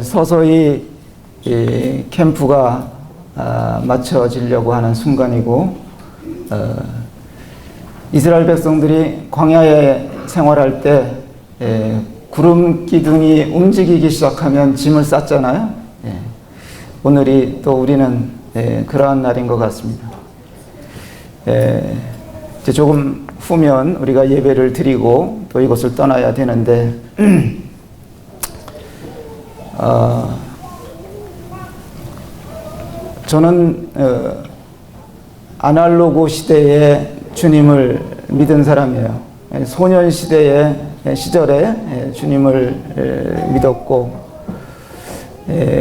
서서히 캠프가 마쳐지려고 하는 순간이고, 이스라엘 백성들이 광야에 생활할 때 구름 기둥이 움직이기 시작하면 짐을 쌌잖아요. 오늘이 또 우리는 그러한 날인 것 같습니다. 이제 조금 후면 우리가 예배를 드리고 또 이곳을 떠나야 되는데, 저는 아날로그 시대에 주님을 믿은 사람이에요. 소년 시대의 시절에 주님을 믿었고,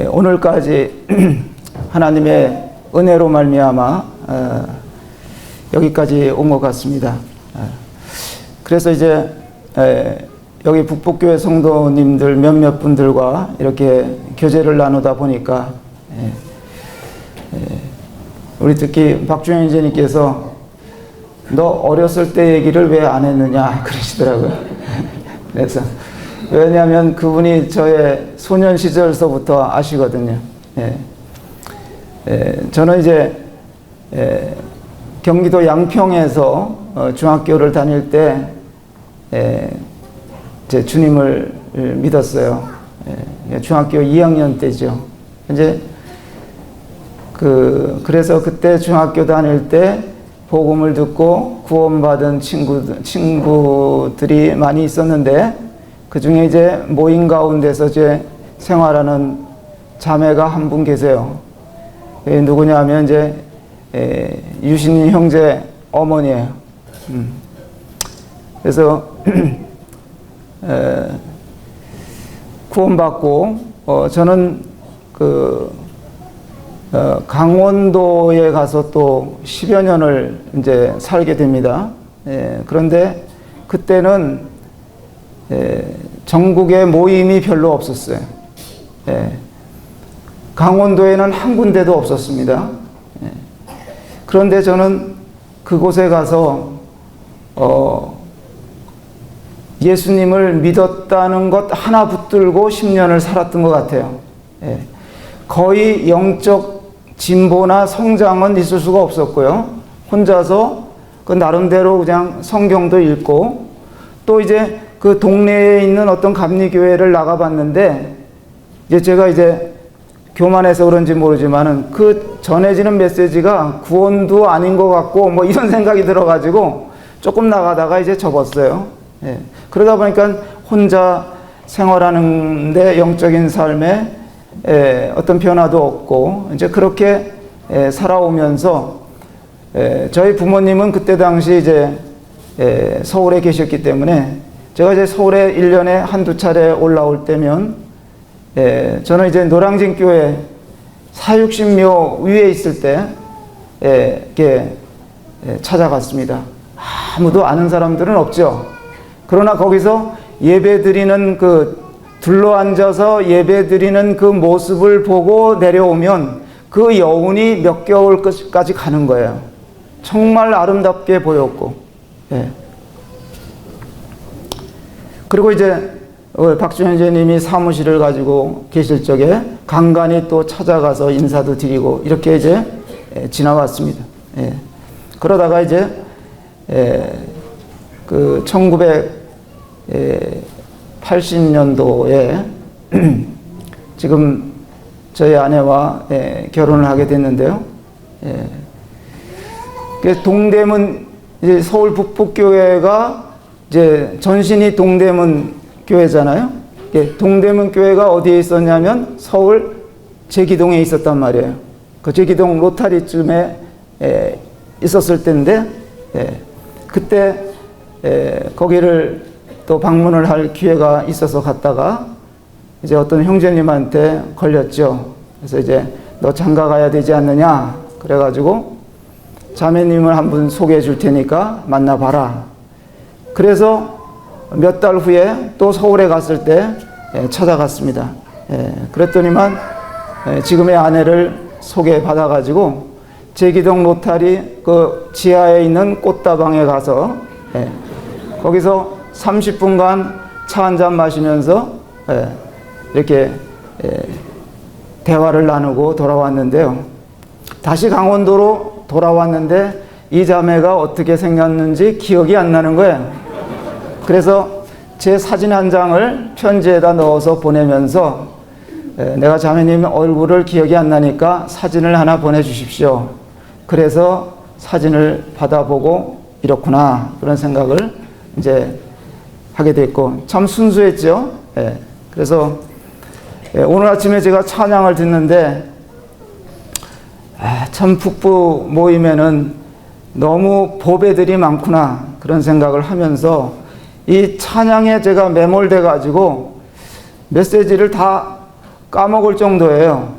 오늘까지 하나님의 은혜로 말미암아 여기까지 온 것 같습니다. 그래서 이제 여기 북북교회 성도님들 몇몇 분들과 이렇게 교제를 나누다 보니까 우리 특히 박주영 이제님께서 너 어렸을 때 얘기를 왜 안 했느냐 그러시더라고요. 그래서 왜냐하면 그분이 저의 소년 시절서부터 아시거든요. 저는 이제 경기도 양평에서 중학교를 다닐 때 제 주님을 믿었어요. 중학교 2학년 때죠. 이제 그래서 그때 중학교 다닐 때 복음을 듣고 구원받은 친구들이 많이 있었는데, 그 중에 이제 모임 가운데서 이제 생활하는 자매가 한 분 계세요. 누구냐 하면 이제 유신인 형제 어머니예요. 그래서 구원받고 저는 강원도에 가서 또 10여 년을 이제 살게 됩니다. 그런데 그때는 전국에 모임이 별로 없었어요. 강원도에는 한 군데도 없었습니다. 그런데 저는 그곳에 가서 예수님을 믿었다는 것 하나 붙들고 10년을 살았던 것 같아요. 거의 영적 진보나 성장은 있을 수가 없었고요. 혼자서 그 나름대로 그냥 성경도 읽고, 또 이제 그 동네에 있는 어떤 감리교회를 나가봤는데, 이제 제가 이제 교만해서 그런지 모르지만은 그 전해지는 메시지가 구원도 아닌 것 같고 뭐 이런 생각이 들어가지고 조금 나가다가 이제 접었어요. 그러다 보니까 혼자 생활하는데 영적인 삶에 어떤 변화도 없고, 이제 그렇게 살아오면서 저희 부모님은 그때 당시 이제 서울에 계셨기 때문에 제가 이제 서울에 1년에 한두 차례 올라올 때면 저는 이제 노량진교회 사육신묘 위에 있을 때 이렇게 찾아갔습니다. 아무도 아는 사람들은 없죠. 그러나 거기서 예배드리는 둘러앉아서 예배드리는 그 모습을 보고 내려오면 그 여운이 몇 개월까지 가는 거예요. 정말 아름답게 보였고, 그리고 이제 박주현 제님이 사무실을 가지고 계실 적에 간간히 또 찾아가서 인사도 드리고 이렇게 이제 지나왔습니다. 그러다가 이제 1980년도에 지금 저희 아내와 결혼을 하게 됐는데요. 동대문, 이제 서울 북북교회가 이제 전신이 동대문 교회잖아요. 동대문 교회가 어디에 있었냐면 서울 제기동에 있었단 말이에요. 그 제기동 로타리쯤에 있었을 때인데, 그때 거기를 또 방문을 할 기회가 있어서 갔다가 이제 어떤 형제님한테 걸렸죠. 그래서 이제 너 장가 가야 되지 않느냐 그래가지고 자매님을 한 분 소개해 줄 테니까 만나봐라. 그래서 몇 달 후에 또 서울에 갔을 때 찾아갔습니다. 그랬더니만 지금의 아내를 소개받아가지고 제기동 로타리 그 지하에 있는 꽃다방에 가서 거기서 30분간 차 한잔 마시면서 이렇게 대화를 나누고 돌아왔는데요. 다시 강원도로 돌아왔는데 이 자매가 어떻게 생겼는지 기억이 안 나는 거예요. 그래서 제 사진 한 장을 편지에다 넣어서 보내면서 내가 자매님 얼굴을 기억이 안 나니까 사진을 하나 보내주십시오. 그래서 사진을 받아보고 이렇구나 그런 생각을 이제 하게 됐고 참 순수했죠. 그래서 오늘 아침에 제가 찬양을 듣는데 참 북부 모임에는 너무 보배들이 많구나 그런 생각을 하면서 이 찬양에 제가 매몰돼 가지고 메시지를 다 까먹을 정도예요.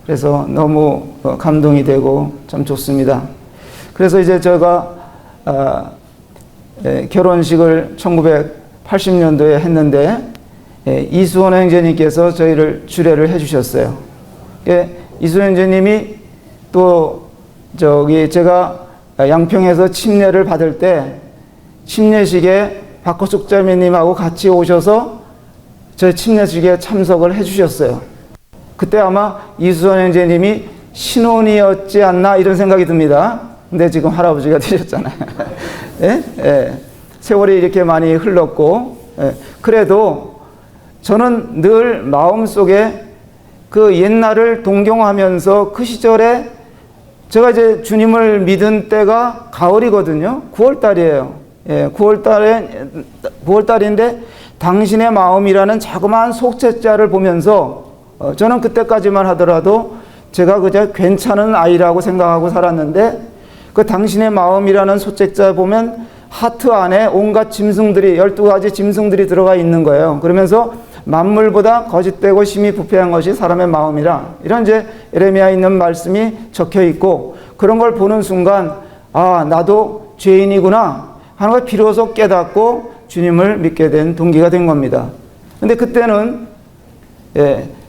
그래서 너무 감동이 되고 참 좋습니다. 그래서 이제 제가 결혼식을 1980년도에 했는데 이수원 형제님께서 저희를 주례를 해주셨어요. 이수원 형제님이 또 제가 양평에서 침례를 받을 때 침례식에 박호숙 자매님하고 같이 오셔서 저희 침례식에 참석을 해주셨어요. 그때 아마 이수원 형제님이 신혼이었지 않나 이런 생각이 듭니다. 근데 지금 할아버지가 되셨잖아요. 세월이 이렇게 많이 흘렀고 그래도 저는 늘 마음속에 그 옛날을 동경하면서 그 시절에 제가 이제 주님을 믿은 때가 가을이거든요. 9월달이에요. 9월달인데 당신의 마음이라는 자그마한 속죄자를 보면서 저는 그때까지만 하더라도 제가 그저 괜찮은 아이라고 생각하고 살았는데 그 당신의 마음이라는 속죄자 보면 하트 안에 온갖 짐승들이 12가지 짐승들이 들어가 있는 거예요. 그러면서 만물보다 거짓되고 심히 부패한 것이 사람의 마음이라 이런 이제 예레미야에 있는 말씀이 적혀 있고 그런 걸 보는 순간 나도 죄인이구나 하는 걸 비로소 깨닫고 주님을 믿게 된 동기가 된 겁니다. 근데 그때는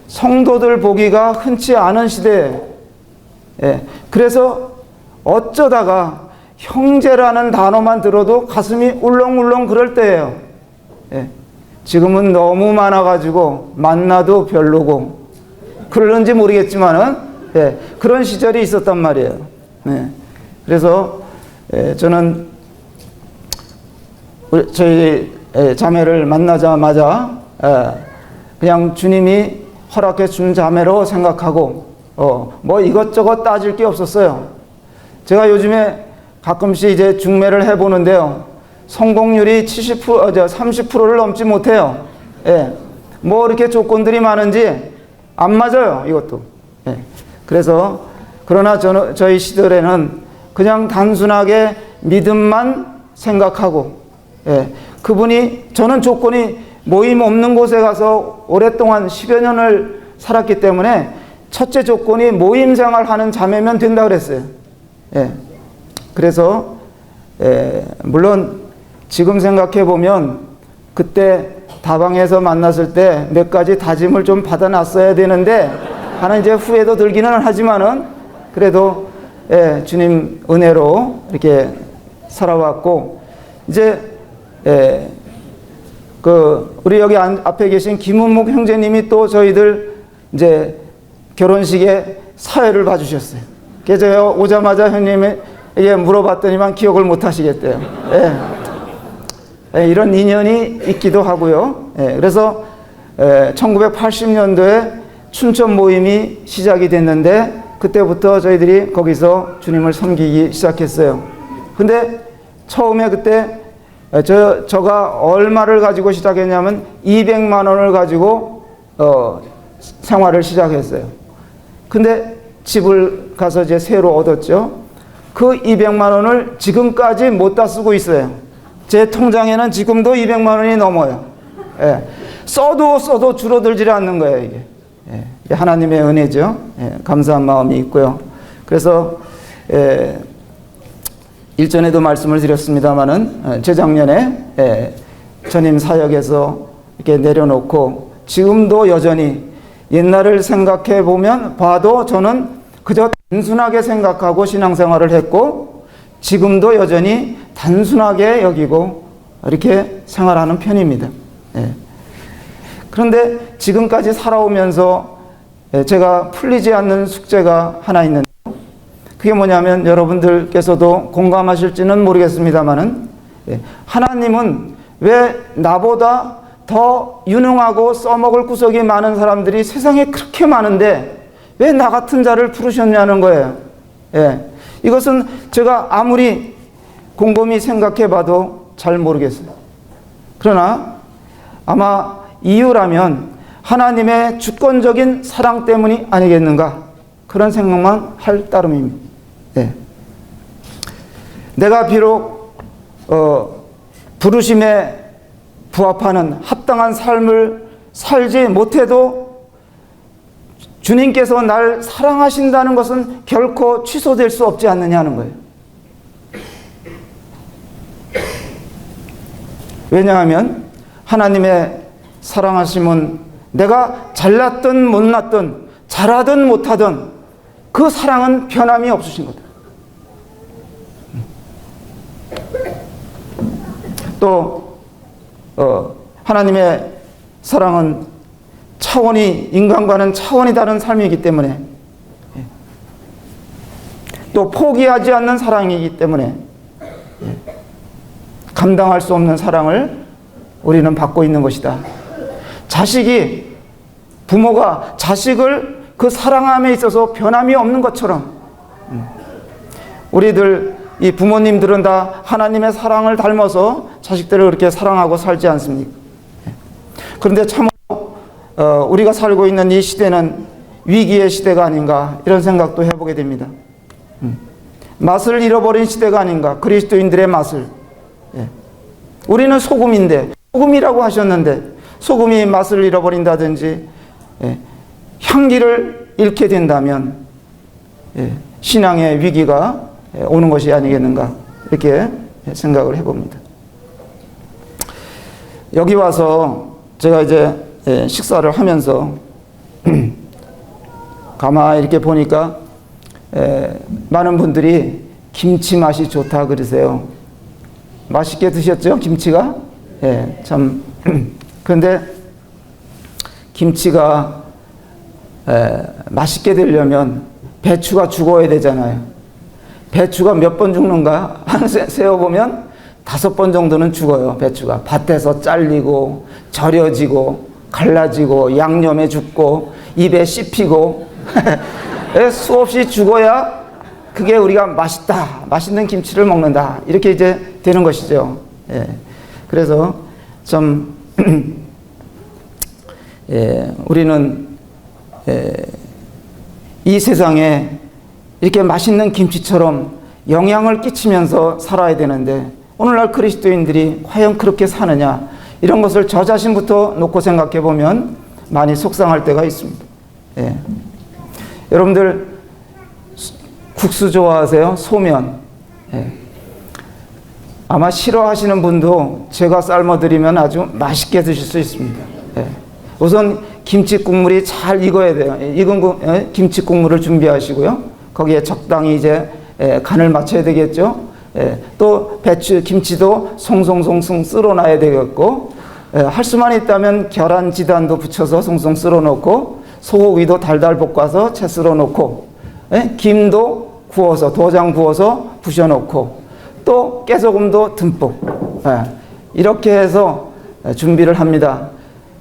성도들 보기가 흔치 않은 시대에 그래서 어쩌다가 형제라는 단어만 들어도 가슴이 울렁울렁 그럴 때예요. 지금은 너무 많아가지고 만나도 별로고 그런지 모르겠지만은 그런 시절이 있었단 말이에요. 그래서 저는 저희 자매를 만나자마자 그냥 주님이 허락해 준 자매로 생각하고 뭐 이것저것 따질 게 없었어요. 제가 요즘에 가끔씩 이제 중매를 해보는데요. 성공률이 30%를 넘지 못해요. 뭐 이렇게 조건들이 많은지 안 맞아요, 이것도. 그래서 그러나 저희 시절에는 그냥 단순하게 믿음만 생각하고 그분이 저는 조건이 모임 없는 곳에 가서 오랫동안 10여 년을 살았기 때문에 첫째 조건이 모임 생활하는 자매면 된다 그랬어요. 그래서 물론 지금 생각해 보면 그때 다방에서 만났을 때 몇 가지 다짐을 좀 받아놨어야 되는데 하는 이제 후회도 들기는 하지만은 그래도 주님 은혜로 이렇게 살아왔고 이제 우리 여기 앞에 계신 김은묵 형제님이 또 저희들 이제 결혼식에 사회를 봐주셨어요. 그래서 오자마자 형님에게 물어봤더니만 기억을 못 하시겠대요. 이런 인연이 있기도 하고요. 그래서 1980년도에 춘천 모임이 시작이 됐는데 그때부터 저희들이 거기서 주님을 섬기기 시작했어요. 근데 처음에 그때 저가 얼마를 가지고 시작했냐면 200만 원을 가지고 생활을 시작했어요. 근데 집을 가서 이제 새로 얻었죠. 그 200만 원을 지금까지 못 다 쓰고 있어요. 제 통장에는 지금도 200만 원이 넘어요. 써도 줄어들지 않는 거예요, 이게. 하나님의 은혜죠. 감사한 마음이 있고요. 그래서 일전에도 말씀을 드렸습니다마는 재작년에 전임 사역에서 이렇게 내려놓고 지금도 여전히 옛날을 생각해 봐도 저는 그저 단순하게 생각하고 신앙생활을 했고 지금도 여전히 단순하게 여기고 이렇게 생활하는 편입니다. 그런데 지금까지 살아오면서 제가 풀리지 않는 숙제가 하나 있는데, 그게 뭐냐면 여러분들께서도 공감하실지는 모르겠습니다만은, 하나님은 왜 나보다 더 유능하고 써먹을 구석이 많은 사람들이 세상에 그렇게 많은데 왜 나 같은 자를 부르셨냐는 거예요. 이것은 제가 아무리 곰곰이 생각해 봐도 잘 모르겠어요. 그러나 아마 이유라면 하나님의 주권적인 사랑 때문이 아니겠는가, 그런 생각만 할 따름입니다. 내가 비록 부르심에 부합하는 합당한 삶을 살지 못해도 주님께서 날 사랑하신다는 것은 결코 취소될 수 없지 않느냐는 거예요. 왜냐하면 하나님의 사랑하심은 내가 잘났든 못났든 잘하든 못하든 그 사랑은 변함이 없으신 거다. 또 하나님의 사랑은 차원이, 인간과는 차원이 다른 삶이기 때문에, 또 포기하지 않는 사랑이기 때문에 감당할 수 없는 사랑을 우리는 받고 있는 것이다. 부모가 자식을 그 사랑함에 있어서 변함이 없는 것처럼 우리들, 이 부모님들은 다 하나님의 사랑을 닮아서 자식들을 그렇게 사랑하고 살지 않습니까? 그런데 참 우리가 살고 있는 이 시대는 위기의 시대가 아닌가, 이런 생각도 해보게 됩니다. 맛을 잃어버린 시대가 아닌가, 그리스도인들의 맛을. 우리는 소금인데, 소금이라고 하셨는데 소금이 맛을 잃어버린다든지 향기를 잃게 된다면 신앙의 위기가 오는 것이 아니겠는가, 이렇게 생각을 해봅니다. 여기 와서 제가 이제 식사를 하면서 가만히 이렇게 보니까 많은 분들이 김치 맛이 좋다 그러세요. 맛있게 드셨죠, 김치가? 참. 그런데 김치가 맛있게 되려면 배추가 죽어야 되잖아요. 배추가 몇 번 죽는가? 한 세어보면 5번 정도는 죽어요. 배추가 밭에서 잘리고 절여지고 갈라지고 양념에 죽고 입에 씹히고 수없이 죽어야 그게 우리가 맛있다, 맛있는 김치를 먹는다, 이렇게 이제 되는 것이죠. 그래서 좀 우리는 이 세상에 이렇게 맛있는 김치처럼 영향을 끼치면서 살아야 되는데 오늘날 그리스도인들이 과연 그렇게 사느냐, 이런 것을 저 자신부터 놓고 생각해 보면 많이 속상할 때가 있습니다. 여러분들 국수 좋아하세요? 소면. 아마 싫어하시는 분도 제가 삶아드리면 아주 맛있게 드실 수 있습니다. 우선 김치 국물이 잘 익어야 돼요. 익은 김치 국물을 준비하시고요. 거기에 적당히 이제 간을 맞춰야 되겠죠. 또 배추, 김치도 송송송송 쓸어놔야 되겠고, 할 수만 있다면 계란 지단도 붙여서 송송 쓸어놓고, 소고기도 달달 볶아서 채 쓸어놓고, 김도 구워서, 도장 구워서 부셔놓고, 또 깨소금도 듬뿍, 이렇게 해서 준비를 합니다.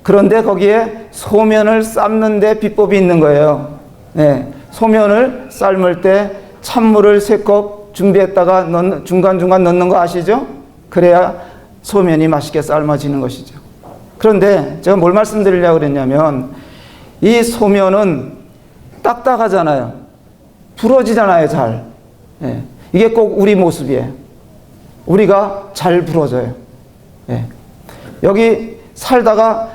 그런데 거기에 소면을 삶는 데 비법이 있는 거예요. 소면을 삶을 때 찬물을 3컵 준비했다가 중간중간 넣는 거 아시죠? 그래야 소면이 맛있게 삶아지는 것이죠. 그런데 제가 뭘 말씀드리려고 그랬냐면, 이 소면은 딱딱하잖아요. 부러지잖아요, 잘. 이게 꼭 우리 모습이에요. 우리가 잘 부러져요. 여기 살다가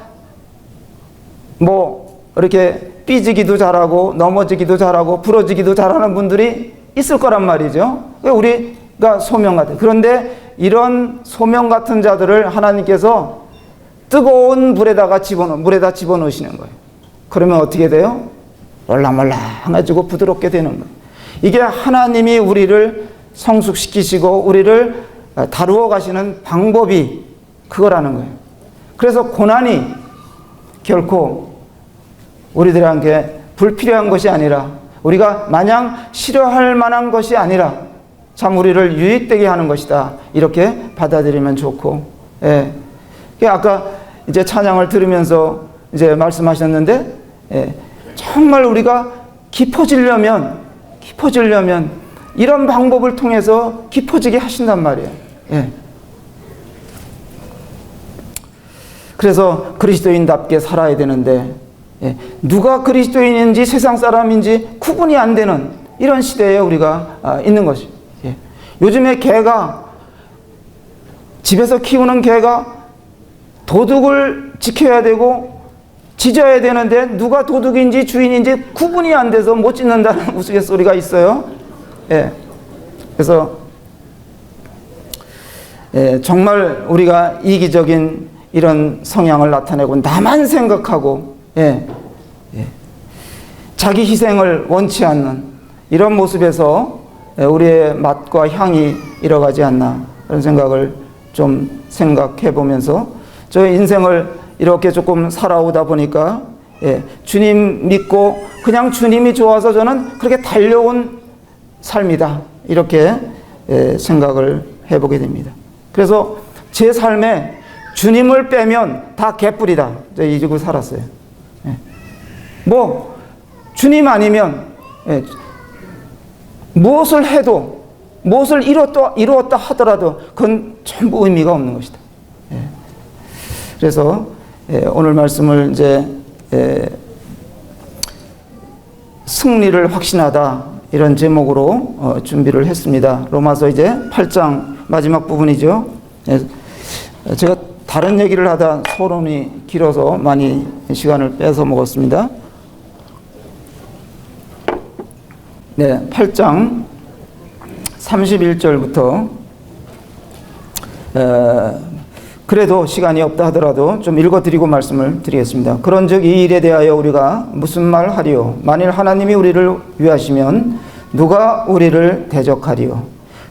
뭐 이렇게 삐지기도 잘하고 넘어지기도 잘하고 부러지기도 잘하는 분들이 있을 거란 말이죠. 우리가 소명 같아요. 그런데 이런 소명 같은 자들을 하나님께서 뜨거운 물에다 집어넣으시는 거예요. 그러면 어떻게 돼요? 몰랑몰랑해지고 부드럽게 되는 거예요. 이게 하나님이 우리를 성숙시키시고 우리를 다루어 가시는 방법이 그거라는 거예요. 그래서 고난이 결코 우리들에게 불필요한 것이 아니라, 우리가 마냥 싫어할 만한 것이 아니라 참 우리를 유익되게 하는 것이다, 이렇게 받아들이면 좋고, 예. 아까 이제 찬양을 들으면서 이제 말씀하셨는데, 예. 정말 우리가 깊어지려면 이런 방법을 통해서 깊어지게 하신단 말이에요. 예. 그래서 그리스도인답게 살아야 되는데, 예. 누가 그리스도인인지 세상 사람인지 구분이 안 되는 이런 시대에 우리가 있는 것이. 예. 요즘에 개가, 집에서 키우는 개가 도둑을 지켜야 되고 짖어야 되는데 누가 도둑인지 주인인지 구분이 안 돼서 못 짖는다는 우스갯소리가 있어요. 예. 그래서 예, 정말 우리가 이기적인 이런 성향을 나타내고 나만 생각하고, 예, 예, 자기 희생을 원치 않는 이런 모습에서 우리의 맛과 향이 잃어가지 않나, 그런 생각을 좀 생각해 보면서 저의 인생을 이렇게 조금 살아오다 보니까, 예, 주님 믿고 그냥 주님이 좋아서 저는 그렇게 달려온 삶이다, 이렇게 생각을 해보게 됩니다. 그래서 제 삶에 주님을 빼면 다 개뿔이다, 이 지구 살았어요. 예. 뭐 주님 아니면, 예, 무엇을 해도, 무엇을 이루었다 하더라도 그건 전부 의미가 없는 것이다. 예. 그래서 오늘 말씀을 이제 승리를 확신하다, 이런 제목으로 준비를 했습니다. 로마서 이제 8장 마지막 부분이죠. 제가 다른 얘기를 하다 서론이 길어서 많이 시간을 뺏어 먹었습니다. 네, 8장 31절부터 그래도 시간이 없다 하더라도 좀 읽어드리고 말씀을 드리겠습니다. 그런즉 이 일에 대하여 우리가 무슨 말 하리요? 만일 하나님이 우리를 위하시면 누가 우리를 대적하리요?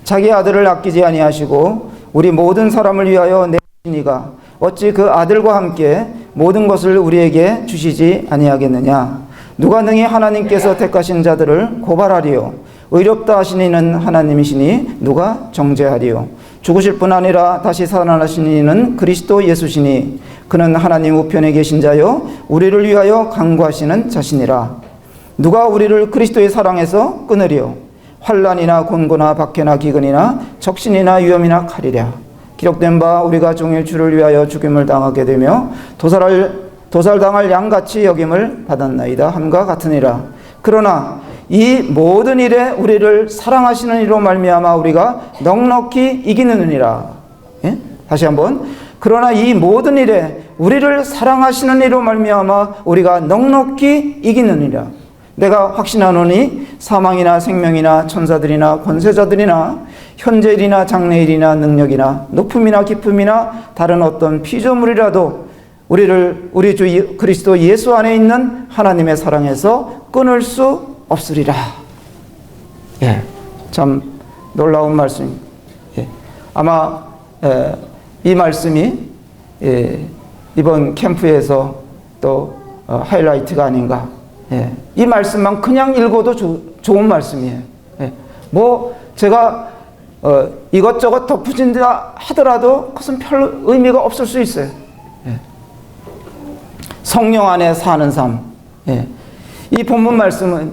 자기 아들을 아끼지 아니하시고 우리 모든 사람을 위하여 내주시니가 어찌 그 아들과 함께 모든 것을 우리에게 주시지 아니하겠느냐? 누가 능히 하나님께서 택하신 자들을 고발하리요? 의롭다 하시니는 하나님이시니 누가 정죄하리요? 죽으실 뿐 아니라 다시 살아나신 이는 그리스도 예수시니 그는 하나님 우편에 계신 자요 우리를 위하여 간구하시는 자시니라. 누가 우리를 그리스도의 사랑에서 끊으리요? 환난이나 곤고나 박해나 기근이나 적신이나 위험이나 칼이랴. 기록된 바 우리가 종일 주를 위하여 죽임을 당하게 되며 도살당할 양같이 여김을 받았나이다 함과 같으니라. 그러나 이 모든 일에 우리를 사랑하시는 이로 말미암아 우리가 넉넉히 이기느니라. 예? 다시 한번. 그러나 이 모든 일에 우리를 사랑하시는 이로 말미암아 우리가 넉넉히 이기느니라. 내가 확신하노니 사망이나 생명이나 천사들이나 권세자들이나 현재일이나 장래일이나 능력이나 높음이나 깊음이나 다른 어떤 피조물이라도 우리를 우리 주 그리스도 예수 안에 있는 하나님의 사랑에서 끊을 수 없으리라. 예, 참 놀라운 말씀입니다. 예, 아마 이 말씀이 이번 캠프에서 또 하이라이트가 아닌가. 예, 이 말씀만 그냥 읽어도 좋은 말씀이에요. 예, 뭐 제가 이것저것 덧붙인다 하더라도 그것은 별 의미가 없을 수 있어요. 예. 성령 안에 사는 삶. 예. 이 본문 말씀은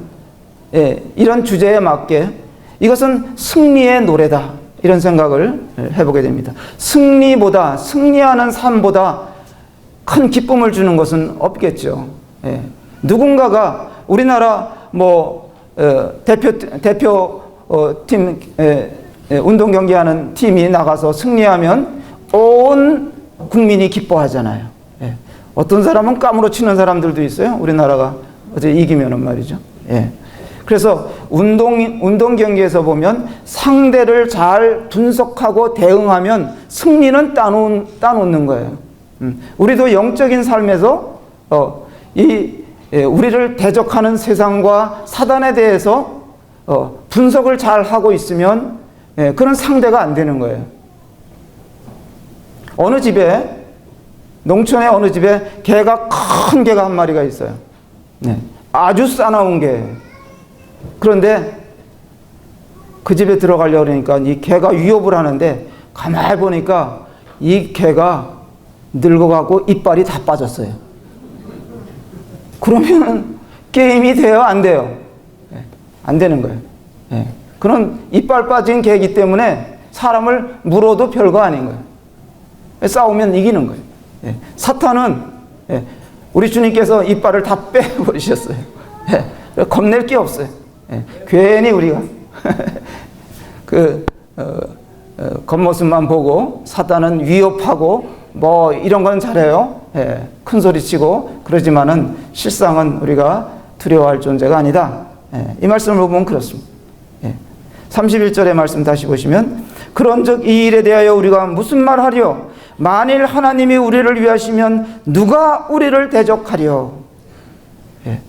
이런 주제에 맞게 이것은 승리의 노래다, 이런 생각을 해보게 됩니다. 승리하는 삶보다 큰 기쁨을 주는 것은 없겠죠. 예. 누군가가 우리나라 대표팀 운동 경기하는 팀이 나가서 승리하면 온 국민이 기뻐하잖아요. 예. 어떤 사람은 까무러치는 사람들도 있어요. 우리나라가 어제 이기면은 말이죠. 예. 그래서 운동 경기에서 보면 상대를 잘 분석하고 대응하면 승리는 따놓는 거예요. 우리도 영적인 삶에서 우리를 대적하는 세상과 사단에 대해서 분석을 잘 하고 있으면 그런 상대가 안 되는 거예요. 어느 집에 농촌의 어느 집에 개가, 큰 개가 한 마리가 있어요. 네. 아주 싸나운 개. 그런데 그 집에 들어가려고 그러니까 이 개가 위협을 하는데 가만히 보니까 이 개가 늙어가고 이빨이 다 빠졌어요. 그러면 게임이 돼요? 안 돼요? 네. 안 되는 거예요. 네. 그런 이빨 빠진 개이기 때문에 사람을 물어도 별거 아닌 거예요. 싸우면 이기는 거예요. 예. 사탄은, 예, 우리 주님께서 이빨을 다 빼버리셨어요. 예. 겁낼 게 없어요. 예. 괜히 우리가 겉모습만 보고 사탄은 위협하고 뭐 이런 건 잘해요. 예. 큰 소리 치고 그러지만은 실상은 우리가 두려워할 존재가 아니다. 예. 이 말씀을 보면 그렇습니다. 예. 31절의 말씀 다시 보시면, 그런즉 이 일에 대하여 우리가 무슨 말하리요? 만일 하나님이 우리를 위하시면 누가 우리를 대적하리요? 예.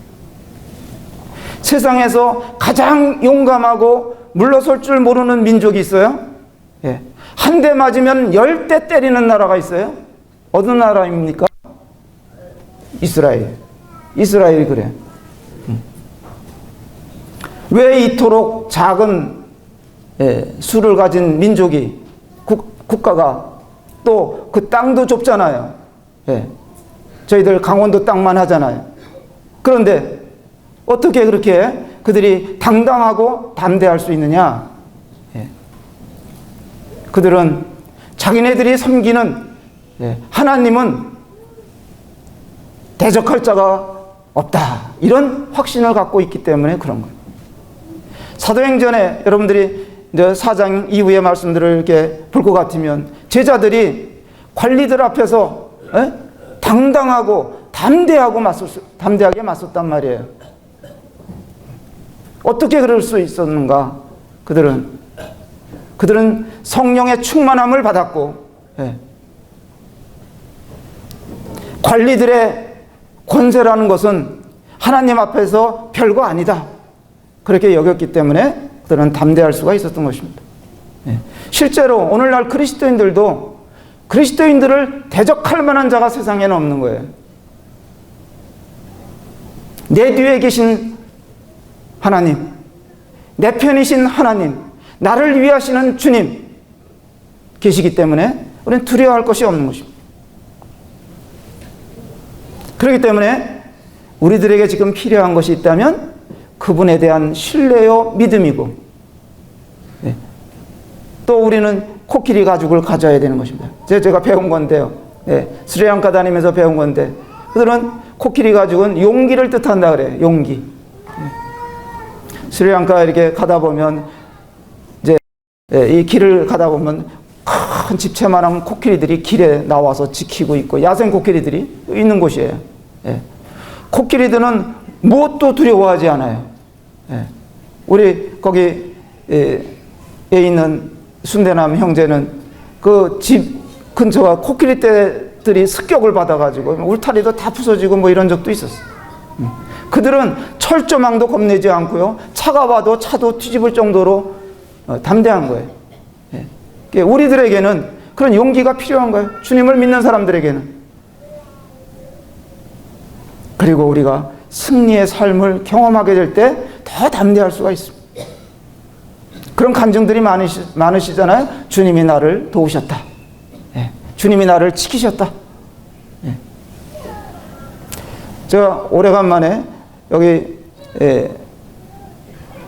세상에서 가장 용감하고 물러설 줄 모르는 민족이 있어요. 예. 한 대 맞으면 10대 때리는 나라가 있어요. 어느 나라입니까? 이스라엘. 이스라엘이 그래. 왜 이토록 작은, 예, 수를 가진 민족이, 국가가, 또 그 땅도 좁잖아요. 예. 저희들 강원도 땅만 하잖아요. 그런데 어떻게 그렇게 그들이 당당하고 담대할 수 있느냐? 예. 그들은 자기네들이 섬기는, 예, 하나님은 대적할 자가 없다, 이런 확신을 갖고 있기 때문에 그런 거예요. 사도행전에 여러분들이 이제 4장 이후의 말씀들을 이렇게 볼 것 같으면 제자들이 관리들 앞에서, 에? 당당하고 담대하게 맞섰단 말이에요. 어떻게 그럴 수 있었는가? 그들은 성령의 충만함을 받았고, 예, 관리들의 권세라는 것은 하나님 앞에서 별거 아니다, 그렇게 여겼기 때문에 그들은 담대할 수가 있었던 것입니다. 예. 실제로 오늘날 그리스도인들을 대적할 만한 자가 세상에는 없는 거예요. 내 뒤에 계신 하나님, 내 편이신 하나님, 나를 위하시는 주님 계시기 때문에 우리는 두려워할 것이 없는 것입니다. 그렇기 때문에 우리들에게 지금 필요한 것이 있다면 그분에 대한 신뢰요 믿음이고, 네, 또 우리는 코끼리 가죽을 가져야 되는 것입니다. 제가 배운 건데요. 네, 스리랑카 다니면서 배운 건데, 그들은 코끼리 가죽은 용기를 뜻한다 그래요. 용기. 네. 스리랑카 이렇게 가다 보면, 이제, 네, 이 길을 가다 보면 큰 집채만한 코끼리들이 길에 나와서 지키고 있고, 야생 코끼리들이 있는 곳이에요. 네. 코끼리들은 무엇도 두려워하지 않아요. 네. 우리 거기에 있는 순대남 형제는 그 집 근처가 코끼리 떼들이 습격을 받아가지고 울타리도 다 부서지고 뭐 이런 적도 있었어요. 그들은 철조망도 겁내지 않고요, 차가 와도 차도 뒤집을 정도로 담대한 거예요. 예. 우리들에게는 그런 용기가 필요한 거예요. 주님을 믿는 사람들에게는. 그리고 우리가 승리의 삶을 경험하게 될 때 더 담대할 수가 있습니다. 그런 간증들이 많으시잖아요. 주님이 나를 도우셨다. 예. 주님이 나를 지키셨다. 예. 제가 오래간만에 여기,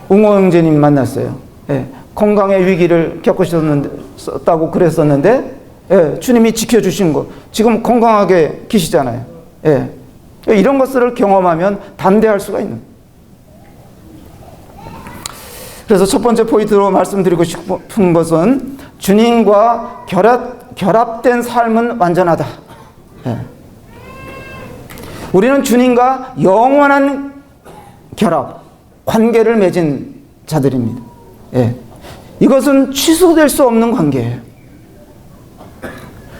웅호 형제님 만났어요. 예. 건강의 위기를 겪으셨다고 그랬었는데, 예, 주님이 지켜주신 거, 지금 건강하게 계시잖아요. 예. 이런 것들을 경험하면 담대할 수가 있는 거예요. 그래서 첫 번째 포인트로 말씀드리고 싶은 것은 주님과 결합된 삶은 완전하다. 예. 우리는 주님과 영원한 결합, 관계를 맺은 자들입니다. 예. 이것은 취소될 수 없는 관계예요.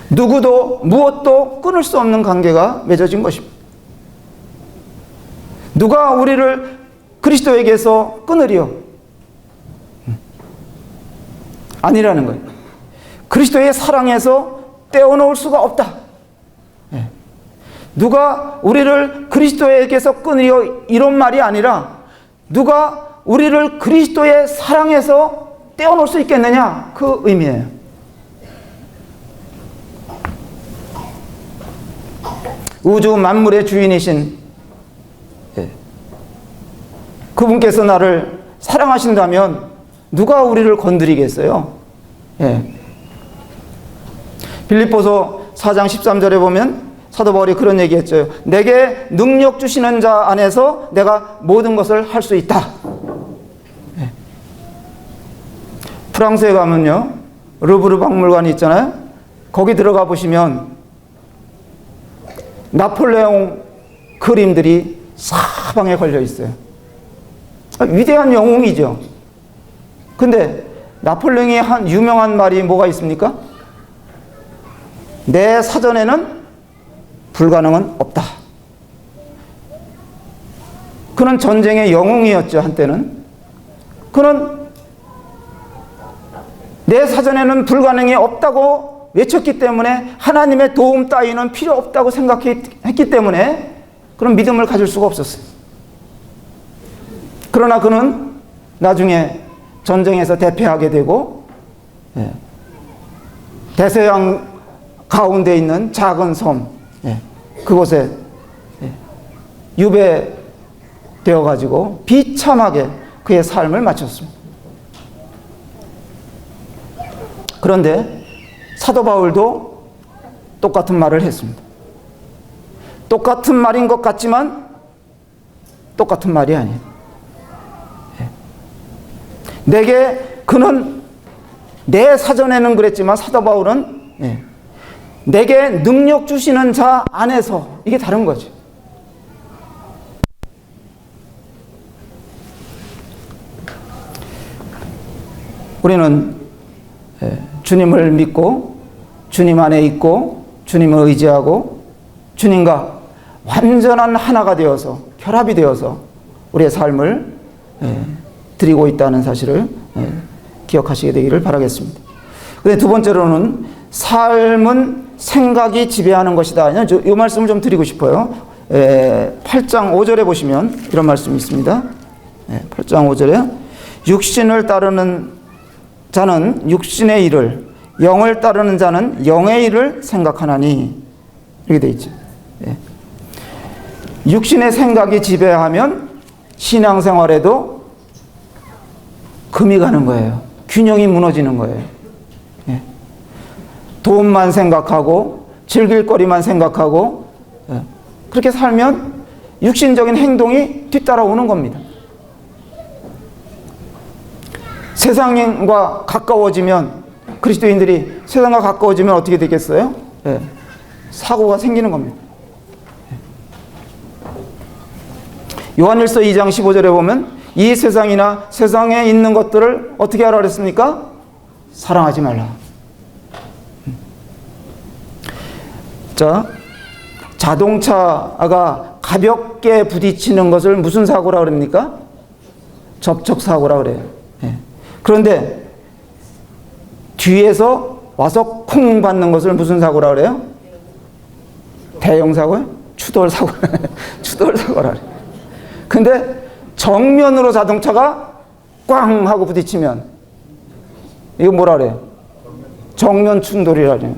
누구도 무엇도 끊을 수 없는 관계가 맺어진 것입니다. 누가 우리를 그리스도에게서 끊으리요? 아니라는 거예요. 그리스도의 사랑에서 떼어놓을 수가 없다. 예. 누가 우리를 그리스도에게서 끊으려 이런 말이 아니라 누가 우리를 그리스도의 사랑에서 떼어놓을 수 있겠느냐, 그 의미예요. 우주 만물의 주인이신 그분께서 나를 사랑하신다면 누가 우리를 건드리겠어요? 빌립보서 4장 13절에 보면 사도 바울이 그런 얘기했죠. 내게 능력 주시는 자 안에서 내가 모든 것을 할 수 있다. 프랑스에 가면요, 루브르 박물관이 있잖아요. 거기 들어가 보시면 나폴레옹 그림들이 사방에 걸려 있어요. 위대한 영웅이죠. 근데 나폴레옹이 한 유명한 말이 뭐가 있습니까? 내 사전에는 불가능은 없다. 그는 전쟁의 영웅이었죠, 한때는. 그는 내 사전에는 불가능이 없다고 외쳤기 때문에 하나님의 도움 따위는 필요 없다고 생각했기 때문에 그런 믿음을 가질 수가 없었어요. 그러나 그는 나중에 전쟁에서 대패하게 되고 대서양 가운데 있는 작은 섬, 그곳에 유배되어 가지고 비참하게 그의 삶을 마쳤습니다. 그런데 사도 바울도 똑같은 말을 했습니다. 똑같은 말인 것 같지만 똑같은 말이 아니에요. 내게 그는 내 사전에는 그랬지만 사도 바울은 내게 능력 주시는 자 안에서, 이게 다른 거죠. 우리는 주님을 믿고 주님 안에 있고 주님을 의지하고 주님과 완전한 하나가 되어서 결합이 되어서 우리의 삶을 드리고 있다는 사실을 기억하시게 되기를 바라겠습니다. 근데 두 번째로는 삶은 생각이 지배하는 것이다. 이 말씀을 좀 드리고 싶어요. 8장 5절에 보시면 이런 말씀이 있습니다. 8장 5절에 육신을 따르는 자는 육신의 일을, 영을 따르는 자는 영의 일을 생각하나니, 이렇게 되어 있죠. 육신의 생각이 지배하면 신앙생활에도 금이 가는 거예요. 균형이 무너지는 거예요. 돈만 생각하고 즐길 거리만 생각하고 그렇게 살면 육신적인 행동이 뒤따라오는 겁니다. 세상과 가까워지면, 그리스도인들이 세상과 가까워지면 어떻게 되겠어요? 사고가 생기는 겁니다. 요한일서 2장 15절에 보면 이 세상이나 세상에 있는 것들을 어떻게 하라 그랬습니까? 사랑하지 말라. 자, 자동차가 가볍게 부딪히는 것을 무슨 사고라 그럽니까? 접촉사고라 그래요. 그런데 뒤에서 와서 콩 받는 것을 무슨 사고라 그래요? 대형사고요? 추돌사고. 추돌사고라 그래요. 근데 정면으로 자동차가 꽝 하고 부딪히면 이거 뭐라 그래요? 정면 충돌이라 그래요.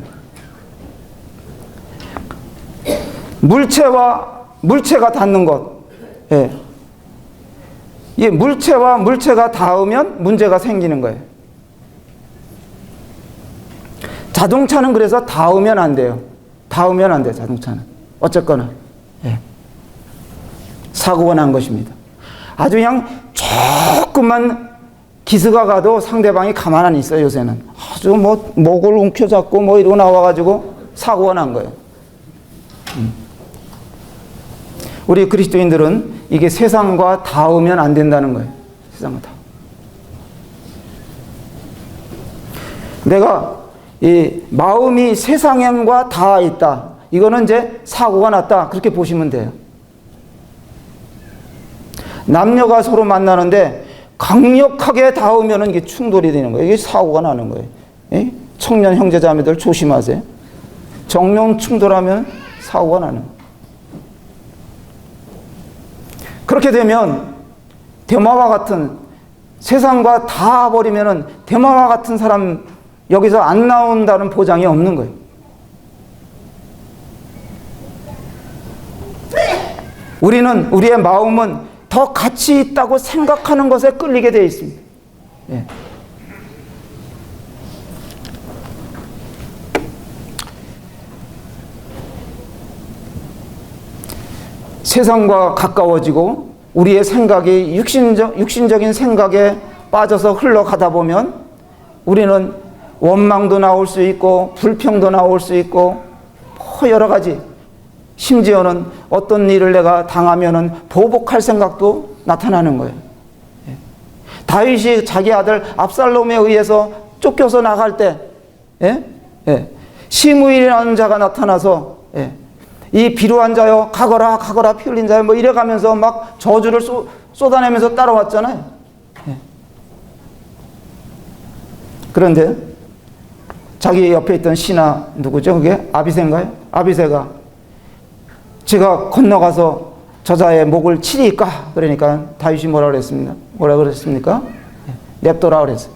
물체가 닿는 것. 이 물체와 물체가 닿으면 문제가 생기는 거예요. 자동차는 그래서 닿으면 안 돼요. 닿으면 안 돼요, 자동차는. 어쨌거나. 사고가 난 것입니다. 아주 그냥 조금만 기스가 가도 상대방이 가만 안 있어요, 요새는. 아주 뭐 목을 움켜잡고 뭐 이러고 나와가지고 사고가 난 거예요. 우리 그리스도인들은 이게 세상과 닿으면 안 된다는 거예요. 세상과 닿. 내가 이 마음이 세상과 닿아 있다. 이거는 이제 사고가 났다. 그렇게 보시면 돼요. 남녀가 서로 만나는데 강력하게 닿으면 이게 충돌이 되는 거예요. 이게 사고가 나는 거예요. 청년 형제자매들 조심하세요. 정면 충돌하면 사고가 나는 거예요. 그렇게 되면 데마와 같은, 세상과 다 버리면은 데마와 같은 사람 여기서 안 나온다는 보장이 없는 거예요. 우리의 마음은 더 가치 있다고 생각하는 것에 끌리게 되어 있습니다. 예. 세상과 가까워지고 우리의 생각이 육신적인 생각에 빠져서 흘러가다 보면 우리는 원망도 나올 수 있고 불평도 나올 수 있고 여러 가지, 심지어는 어떤 일을 내가 당하면은 보복할 생각도 나타나는 거예요. 다윗이 자기 아들 압살롬에 의해서 쫓겨서 나갈 때, 시므이라는 자가 나타나서 이 비루한 자여 가거라 가거라 피 흘린 자여 뭐 이래가면서 막 저주를 쏟아내면서 따라왔잖아요. 그런데 자기 옆에 있던 신하, 누구죠? 그게 아비새인가요? 아비새가 제가 건너가서 저자의 목을 치리까? 그러니까 다윗이 뭐라 그랬습니까? 냅둬라 그랬어요.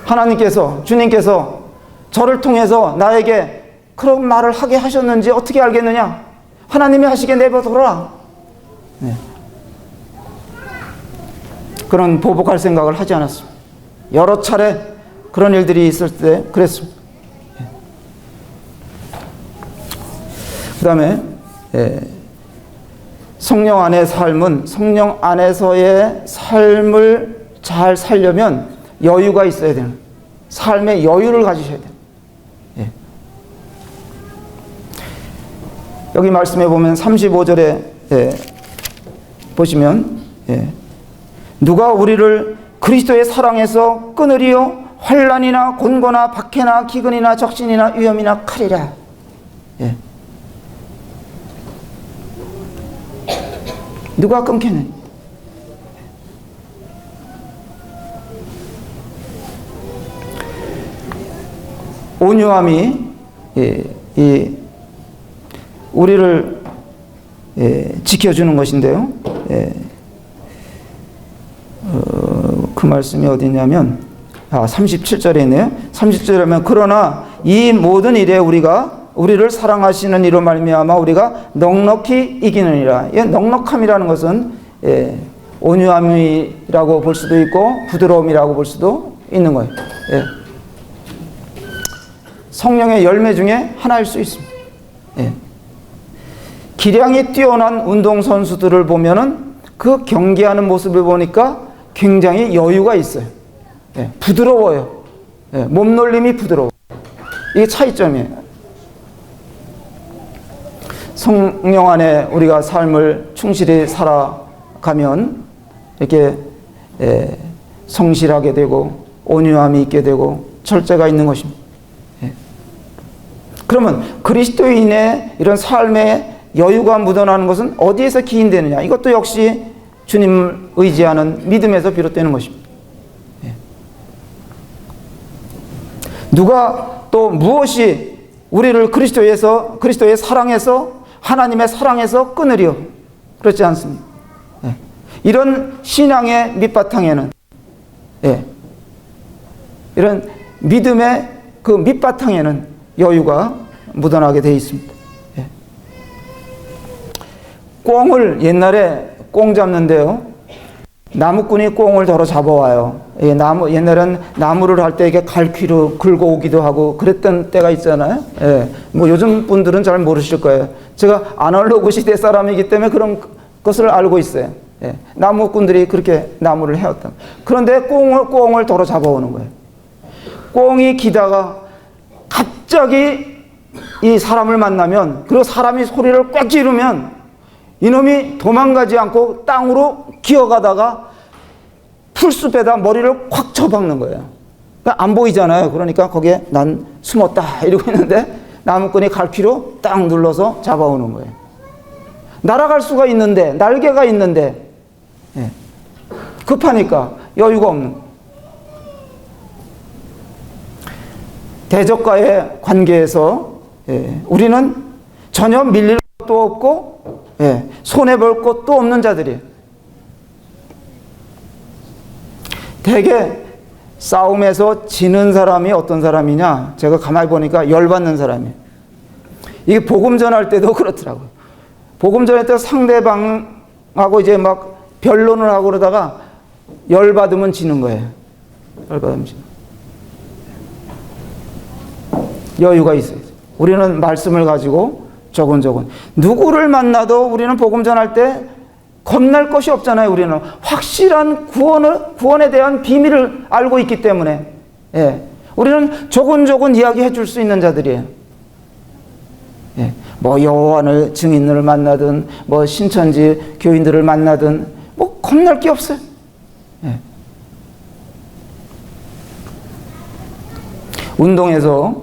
하나님께서, 주님께서 저를 통해서 나에게 그런 말을 하게 하셨는지 어떻게 알겠느냐? 하나님이 하시게 내버려둬라. 그런 보복할 생각을 하지 않았습니다. 여러 차례 그런 일들이 있을 때 그랬습니다. 그 다음에 성령 안의 삶은, 성령 안에서의 삶을 잘 살려면 여유가 있어야 되는, 삶의 여유를 가지셔야 돼요. 여기 말씀해 보면 35절에 보시면 누가 우리를 그리스도의 사랑에서 끊으리요? 환난이나 곤고나 박해나 기근이나 적신이나 위험이나 칼이라. 누가 끊기는? 온유함이 우리를 지켜주는 것인데요. 그 말씀이 어디 있냐면 37절에 있네요. 37절에 보면 그러나 이 모든 일에 우리를 사랑하시는 이로 말미암아 우리가 넉넉히 이기느니라. 이 넉넉함이라는 것은 온유함이라고 볼 수도 있고 부드러움이라고 볼 수도 있는 거예요. 성령의 열매 중에 하나일 수 있습니다. 기량이 뛰어난 운동선수들을 보면은 그 경기하는 모습을 보니까 굉장히 여유가 있어요. 부드러워요. 몸놀림이 부드러워요. 이게 차이점이에요. 성령 안에 우리가 삶을 충실히 살아가면 이렇게 성실하게 되고 온유함이 있게 되고 절제가 있는 것입니다. 그러면 그리스도인의 이런 삶의 여유가 묻어나는 것은 어디에서 기인되느냐? 이것도 역시 주님을 의지하는 믿음에서 비롯되는 것입니다. 누가 또 무엇이 우리를 그리스도의 사랑에서, 하나님의 사랑에서 끊으려? 그렇지 않습니다. 이런 신앙의 밑바탕에는, 이런 믿음의 그 밑바탕에는 여유가 묻어나게 되어 있습니다. 꽁을, 옛날에 꽁 잡는데요, 나무꾼이 꽁을 덜어 잡아와요. 옛날엔 나무를 할 때 이게 갈퀴로 긁어 오기도 하고 그랬던 때가 있잖아요. 뭐 요즘 분들은 잘 모르실 거예요. 제가 아날로그 시대 사람이기 때문에 그런 것을 알고 있어요. 나무꾼들이 그렇게 나무를 해왔다. 그런데 꽁을 덜어 잡아오는 거예요. 꽁이 기다가 갑자기 이 사람을 만나면, 그리고 사람이 소리를 꽉 지르면 이놈이 도망가지 않고 땅으로 기어가다가 풀숲에다 머리를 콱 쳐박는 거예요. 그러니까 안 보이잖아요. 그러니까 거기에 난 숨었다 이러고 있는데 나무꾼이 갈퀴로 딱 눌러서 잡아오는 거예요. 날아갈 수가 있는데, 날개가 있는데 급하니까 여유가 없는 거예요. 대적과의 관계에서 우리는 전혀 밀릴 것도 없고 예, 손해볼 것도 없는 자들이에요. 대개 싸움에서 지는 사람이 어떤 사람이냐? 제가 가만히 보니까 열받는 사람이에요. 이게 복음 전할 때도 그렇더라고요. 복음 전할 때 상대방하고 이제 막 변론을 하고 그러다가 열받으면 지는 거예요. 열받으면 지는 거예요. 여유가 있어요. 우리는 말씀을 가지고 조곤조곤. 누구를 만나도 우리는 복음 전할 때 겁날 것이 없잖아요. 우리는 확실한 구원에 대한 비밀을 알고 있기 때문에, 예, 우리는 조곤조곤 이야기해 줄 수 있는 자들이에요. 예, 뭐 여호와를 증인을 만나든 뭐 신천지 교인들을 만나든 뭐 겁날 게 없어요. 예. 운동에서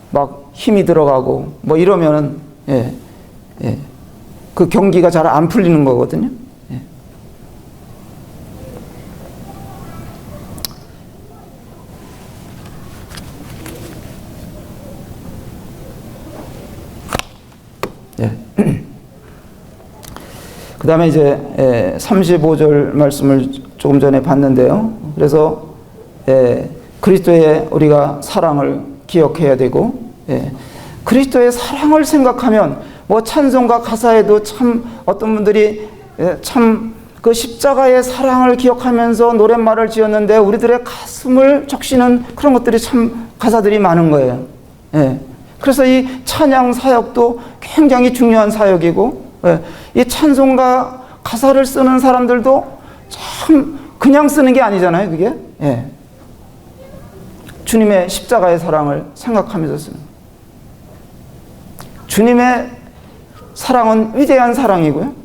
막 힘이 들어가고 뭐 이러면은, 예, 예, 그 경기가 잘 안 풀리는 거거든요. 예. 예. 그 다음에 이제 35절 말씀을 조금 전에 봤는데요. 그래서 그리스도의 우리가 사랑을 기억해야 되고, 그리스도의 사랑을 생각하면 뭐 찬송가 가사에도 참 어떤 분들이 참 그 십자가의 사랑을 기억하면서 노랫말을 지었는데 우리들의 가슴을 적시는 그런 것들이 참 가사들이 많은 거예요. 그래서 이 찬양 사역도 굉장히 중요한 사역이고, 이 찬송가 가사를 쓰는 사람들도 참 그냥 쓰는 게 아니잖아요, 그게. 주님의 십자가의 사랑을 생각하면서 쓰는 거예요. 주님의 사랑은 위대한 사랑이고요.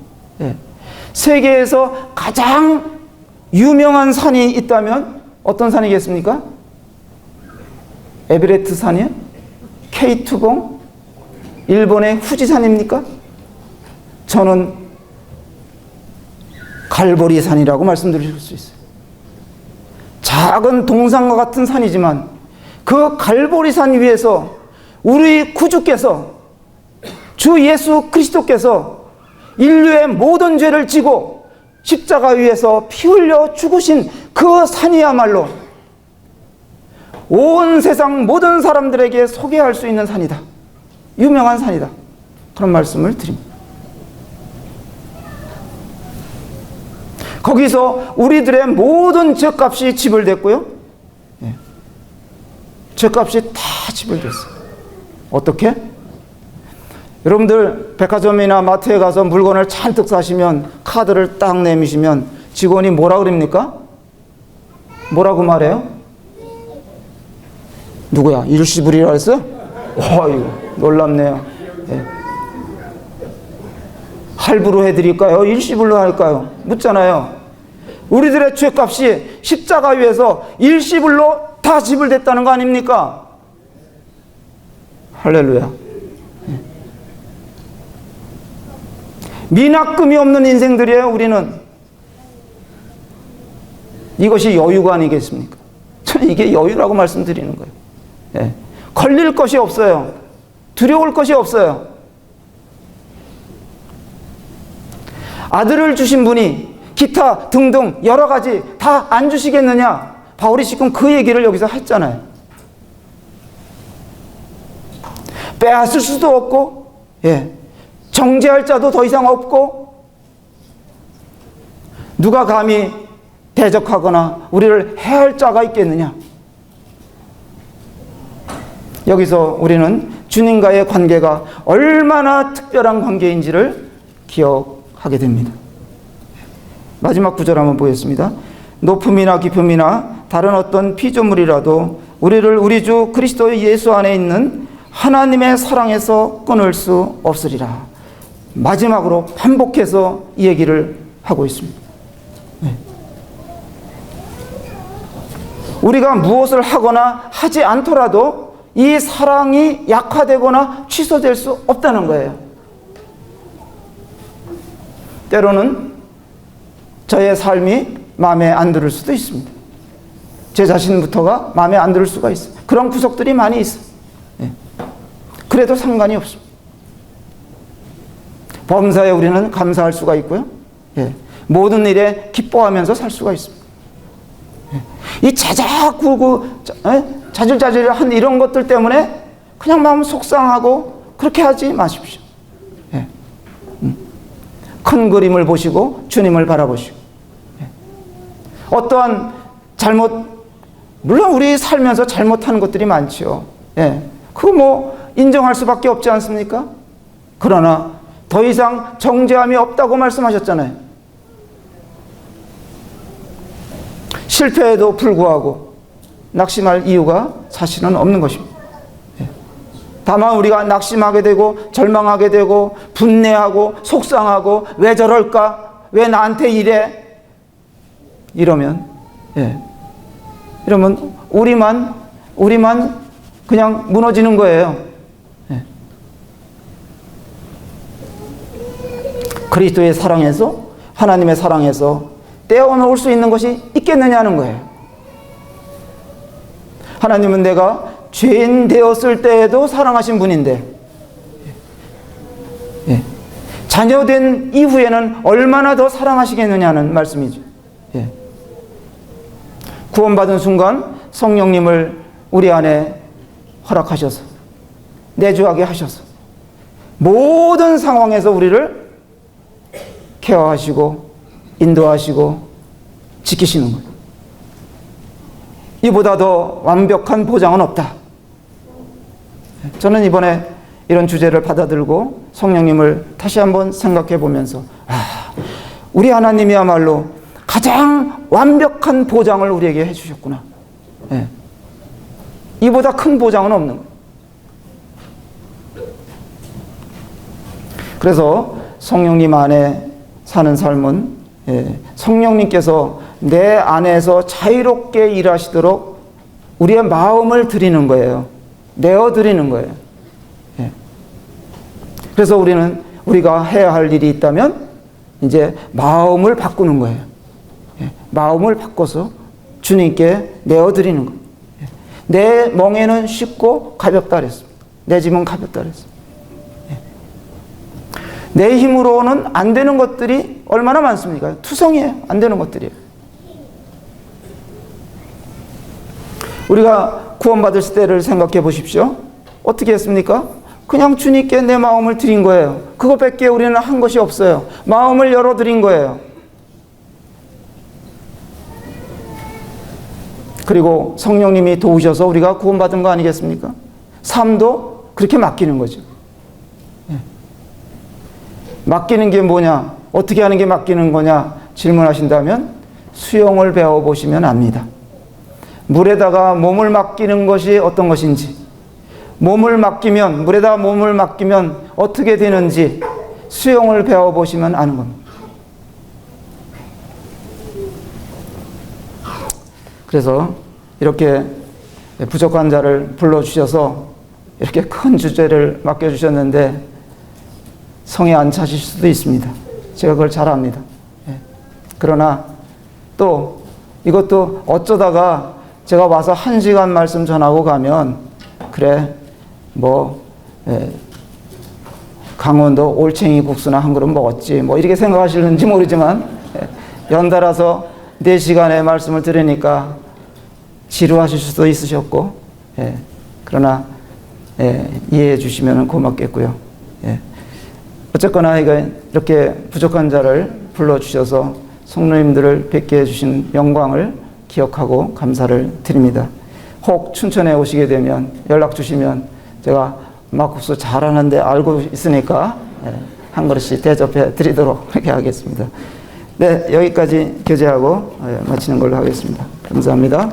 세계에서 가장 유명한 산이 있다면 어떤 산이겠습니까? 에베레스트 산이요? K2봉? 일본의 후지산입니까? 저는 갈보리 산이라고 말씀드릴 수 있어요. 작은 동산과 같은 산이지만 그 갈보리 산 위에서 우리 구주께서, 주 예수 그리스도께서 인류의 모든 죄를 지고 십자가 위에서 피 흘려 죽으신 그 산이야말로 온 세상 모든 사람들에게 소개할 수 있는 산이다. 유명한 산이다. 그런 말씀을 드립니다. 거기서 우리들의 모든 죄값이 지불됐고요. 죄값이 다 지불됐어요. 어떻게? 여러분들 백화점이나 마트에 가서 물건을 잔뜩 사시면 카드를 딱 내미시면 직원이 뭐라 그럽니까? 뭐라고 말해요? 누구야? 일시불이라 했어요? 이거 놀랍네요. 할부로 해드릴까요? 일시불로 할까요? 묻잖아요. 우리들의 죄값이 십자가 위에서 일시불로 다 지불됐다는 거 아닙니까? 할렐루야. 미납금이 없는 인생들이에요, 우리는. 이것이 여유가 아니겠습니까? 저는 이게 여유라고 말씀드리는 거예요. 걸릴 것이 없어요. 두려울 것이 없어요. 아들을 주신 분이 기타 등등 여러 가지 다 안 주시겠느냐? 바울이 지금 그 얘기를 여기서 했잖아요. 빼앗을 수도 없고, 정죄할 자도 더 이상 없고, 누가 감히 대적하거나 우리를 해할 자가 있겠느냐? 여기서 우리는 주님과의 관계가 얼마나 특별한 관계인지를 기억하게 됩니다. 마지막 구절 한번 보겠습니다. 높음이나 깊음이나 다른 어떤 피조물이라도 우리를 우리 주 그리스도 예수 안에 있는 하나님의 사랑에서 끊을 수 없으리라. 마지막으로 반복해서 이 얘기를 하고 있습니다. 우리가 무엇을 하거나 하지 않더라도 이 사랑이 약화되거나 취소될 수 없다는 거예요. 때로는 저의 삶이 마음에 안 들을 수도 있습니다. 제 자신부터가 마음에 안 들을 수가 있어요. 그런 구석들이 많이 있어요. 그래도 상관이 없습니다. 범사에 우리는 감사할 수가 있고요. 예. 모든 일에 기뻐하면서 살 수가 있습니다. 예. 이 자작구구, 자질자질한 이런 것들 때문에 그냥 마음 속상하고 그렇게 하지 마십시오. 예. 큰 그림을 보시고 주님을 바라보시고, 예. 어떠한 물론 우리 살면서 잘못하는 것들이 많지요. 예. 그거 뭐 인정할 수밖에 없지 않습니까? 그러나 더 이상 정죄함이 없다고 말씀하셨잖아요. 실패에도 불구하고 낙심할 이유가 사실은 없는 것입니다. 다만 우리가 낙심하게 되고 절망하게 되고 분내하고 속상하고 왜 저럴까? 왜 나한테 이래? 이러면 우리만 그냥 무너지는 거예요. 그리스도의 사랑에서, 하나님의 사랑에서 떼어놓을 수 있는 것이 있겠느냐는 거예요. 하나님은 내가 죄인 되었을 때에도 사랑하신 분인데, 자녀된 이후에는 얼마나 더 사랑하시겠느냐는 말씀이죠. 구원받은 순간 성령님을 우리 안에 허락하셔서, 내주하게 하셔서 모든 상황에서 우리를 케어하시고 인도하시고 지키시는 거예요. 이보다 더 완벽한 보장은 없다. 저는 이번에 이런 주제를 받아들고 성령님을 다시 한번 생각해 보면서, 우리 하나님이야말로 가장 완벽한 보장을 우리에게 해주셨구나. 이보다 큰 보장은 없는 거예요. 그래서 성령님 안에 사는 삶은 성령님께서 내 안에서 자유롭게 일하시도록 우리의 마음을 드리는 거예요. 내어드리는 거예요. 그래서 우리가 해야 할 일이 있다면 이제 마음을 바꾸는 거예요. 마음을 바꿔서 주님께 내어드리는 거예요. 내 멍에는 쉽고 가볍다 그랬습니다. 내 짐은 가볍다 그랬습니다. 내 힘으로는 안 되는 것들이 얼마나 많습니까? 투성이에요. 안 되는 것들이에요. 우리가 구원받을 때를 생각해 보십시오. 어떻게 했습니까? 그냥 주님께 내 마음을 드린 거예요. 그것밖에 우리는 한 것이 없어요. 마음을 열어드린 거예요. 그리고 성령님이 도우셔서 우리가 구원받은 거 아니겠습니까? 삶도 그렇게 맡기는 거죠. 맡기는 게 뭐냐? 어떻게 하는 게 맡기는 거냐? 질문하신다면 수영을 배워보시면 압니다. 물에다가 몸을 맡기는 것이 어떤 것인지, 물에다가 몸을 맡기면 어떻게 되는지 수영을 배워보시면 아는 겁니다. 그래서 이렇게 부족한 자를 불러주셔서 이렇게 큰 주제를 맡겨주셨는데 성에 안 차실 수도 있습니다. 제가 그걸 잘 압니다. 그러나 또 이것도 어쩌다가 제가 와서 1시간 말씀 전하고 가면 그래 강원도 올챙이 국수나 한 그릇 먹었지 이렇게 생각하시는지 모르지만 연달아서 4시간의 말씀을 들으니까 지루하실 수도 있으셨고 그러나 이해해 주시면 고맙겠고요. 어쨌거나 이렇게 부족한 자를 불러주셔서 성도님들을 뵙게 해주신 영광을 기억하고 감사를 드립니다. 혹 춘천에 오시게 되면 연락 주시면 제가 막국수 잘하는데 알고 있으니까 한 그릇씩 대접해 드리도록 그렇게 하겠습니다. 네, 여기까지 교제하고 마치는 걸로 하겠습니다. 감사합니다.